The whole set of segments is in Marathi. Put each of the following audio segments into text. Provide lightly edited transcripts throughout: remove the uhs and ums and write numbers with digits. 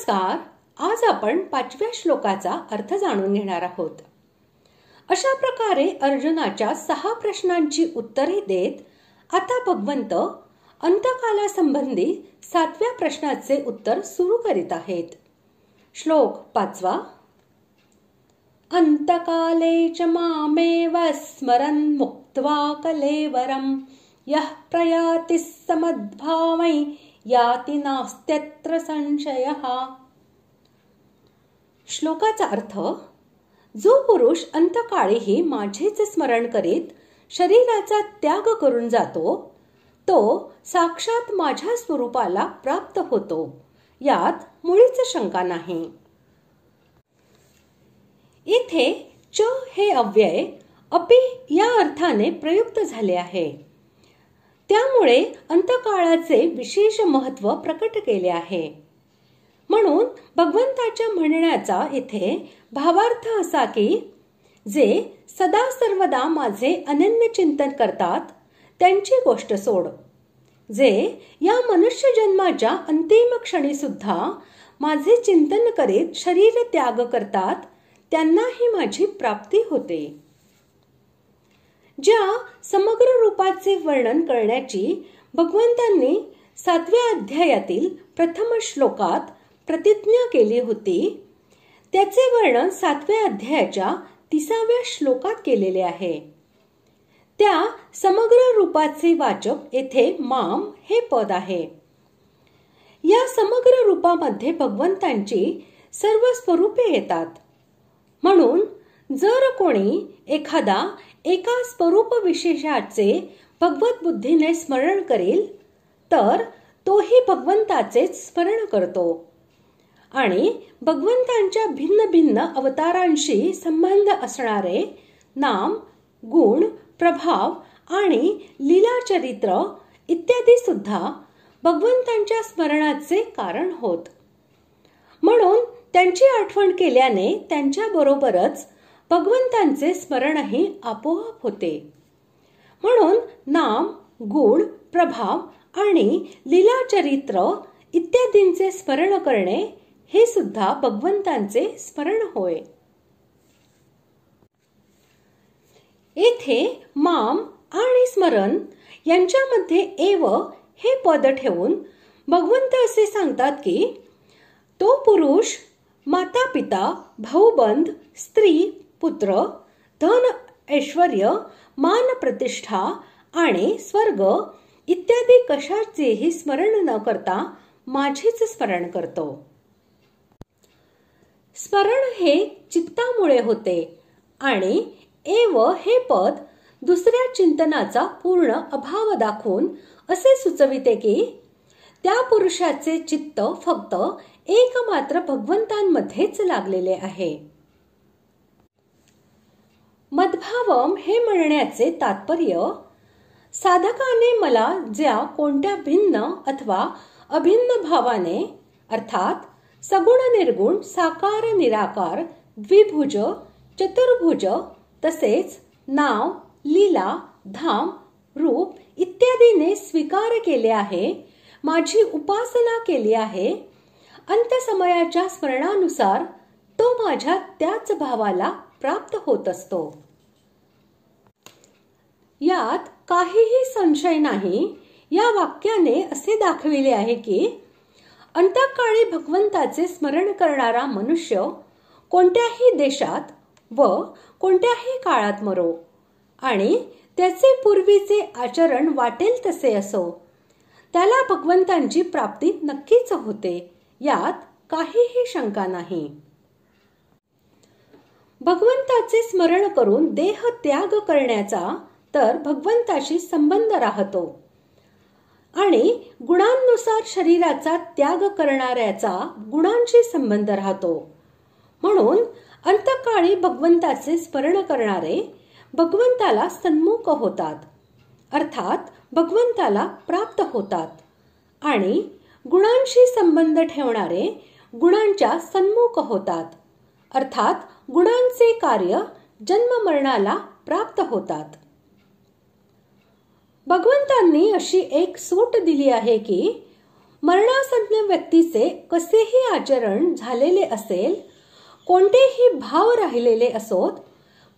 नमस्कार. आज आपण 5व्या श्लोकाचा अर्थ जाणून घेणार आहोत. अशा प्रकारे अर्जुनाच्या 6 प्रश्नांची उत्तरे देत आता भगवंत अंतकालासंबंधी 7व्या प्रश्नाचे उत्तर सुरू करीत आहेत. श्लोक 5. अंतकाले च मामेव स्मरन् मुक्त्वा कलेवरं यः प्रयाति समद्भावै याति नास्त्यत्र संशयः. श्लोकाचा अर्थ: जो पुरुष अंतकाळीही माझेच स्मरण करीत शरीराचा त्याग करून जातो तो साक्षात माझ्या स्वरूपाला प्राप्त होतो, यात मुळीच शंका नाही. इथे च हे अव्यय अपि या अर्थाने प्रयुक्त झाले आहे. त्यामुळे अंतकाळाचे विशेष महत्त्व प्रकट केले आहे. म्हणून भगवंताच्या म्हणण्याचा इथे भावार्थ असा की जे सदा सर्वदा माझे अनन्य चिंतन करतात त्यांची गोष्ट सोड. जे या मनुष्य जन्माच्या अंतिम क्षणी सुद्धा माझे चिंतन करीत शरीर त्याग करतात त्यांनाही माझी प्राप्ती होते. ज्या समग्र रूपाचे वर्णन करण्याची भगवंतांनी 7व्या अध्यायातील प्रथम श्लोकात प्रतिज्ञा केली होती त्याचे वर्णन 7व्या अध्यायाच्या 30व्या श्लोकात केलेले आहे. त्या समग्र रूपाचे वाचक येथे माम हे पद आहे. या समग्र रूपामध्ये भगवंतांची सर्व स्वरूपे येतात. म्हणून जर कोणी एखादा एका स्वरूप विशेषाचे भगवत बुद्धीने स्मरण करेल तर तोही भगवंताचे स्मरण करतो आणि भगवंतांच्या भिन्न भिन्न अवतारांशी संबंध असणारे नाम, गुण, प्रभाव आणि लीला चरित्र इत्यादी सुद्धा भगवंतांच्या स्मरणाचे कारण होत. म्हणून त्यांची आठवण केल्याने त्यांच्या बरोबरच भगवंतांचे स्मरणही आपोआप होते. म्हणून नाम, गुण, प्रभाव आणि लीला चरित्र इत्यादींचे स्मरण करणे हे सुद्धा भगवंतांचे स्मरण होय. येथे माम आणि स्मरण यांच्यामध्ये एव हे पद ठेवून भगवंत असे सांगतात की तो पुरुष माता पिता, भाऊबंद, स्त्री, पुत्र, धन, ऐश्वर्य, मान, प्रतिष्ठा आणि स्वर्ग इत्यादी कशाचेही स्मरण न करता माझेच स्मरण करतो. स्मरण हे चित्तामुळे होते आणि एव हे पद दुसऱ्या चिंतनाचा पूर्ण अभाव दाखवून असे सुचविते की त्या पुरुषाचे चित्त फक्त एकमात्र भगवंतांमध्येच लागलेले आहे. मद्भावम हे म्हणण्याचे तात्पर्य साधकाने मला ज्या कोणत्या भिन्न अथवा अभिन्न भावाने अर्थात सगुण निर्गुण, साकार निराकार, द्विभुज, चतुर्भुज तसेच नाव, लीला, धाम, रूप इत्यादीने स्वीकार केले आहे, माझी उपासना केली आहे, अंतसमयाच्या स्मरणानुसार तो माझ्या त्याच भावाला प्राप्त होत असतो. यात काहीही संशय नाही. या वाक्याने असे दाखविले आहे की अंतकाळी भगवंताचे स्मरण करणारा मनुष्य कोणत्याही देशात व कोणत्याही काळात मरो आणि त्याचे पूर्वीचे आचरण वाटेल तसे असो, त्याला भगवंतांची प्राप्ती नक्कीच होते, यात काहीही शंका नाही. भगवंताचे स्मरण करून देह त्याग करण्याचा तर भगवंताशी संबंध राहतो आणि गुणांनुसार शरीराचा त्याग करणाऱ्याचा गुणांशी संबंध राहतो. म्हणून अंतकाळी भगवंताचे स्मरण करणारे भगवंताला सन्मुख होतात अर्थात भगवंताला प्राप्त होतात आणि गुणांशी संबंध ठेवणारे गुणांच्या सन्मुख होतात अर्थात गुणांचे कार्य जन्म मरणाला प्राप्त होतात. भगवंतांनी अशी एक सूट दिली आहे की मरणासन्न व्यक्तीचे कसेही आचरण झालेले असेल, कोणतेही भाव राहिलेले असोत,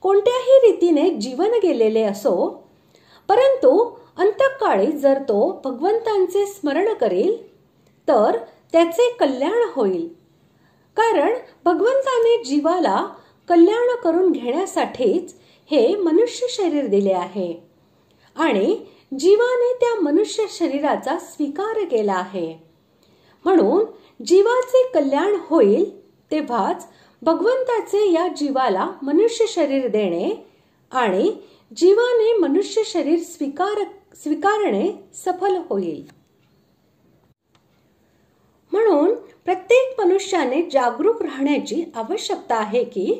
कोणत्याही रीतीने जीवन गेलेले असो, परंतु अंतकाळी जर तो भगवंतांचे स्मरण करेल तर त्याचे कल्याण होईल. कारण भगवंताने जीवाला कल्याण करून घेण्यासाठीच हे मनुष्य शरीर दिले आहे आणि जीवाने त्या मनुष्य शरीराचा स्वीकार केला आहे. म्हणून जीवाचे कल्याण होईल तेव्हाच भगवंताचे या जीवाला मनुष्य शरीर देणे आणि जीवाने मनुष्य शरीर स्वीकारणे सफल होईल. म्हणून प्रत्येक मनुष्याने जागरूक राहण्याची आवश्यकता आहे की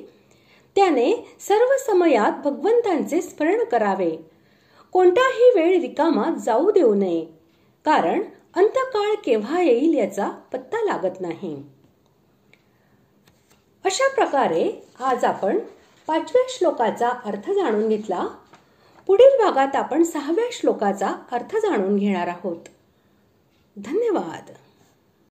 त्याने सर्व समयात भगवंतांचे स्मरण करावे. कोणताही वेळ रिकामा जाऊ देऊ नये, कारण अंतकाळ केव्हा येईल याचा पत्ता लागत नाही. अशा प्रकारे आज आपण 5व्या श्लोकाचा अर्थ जाणून घेतला. पुढील भागात आपण 6व्या श्लोकाचा अर्थ जाणून घेणार आहोत. धन्यवाद.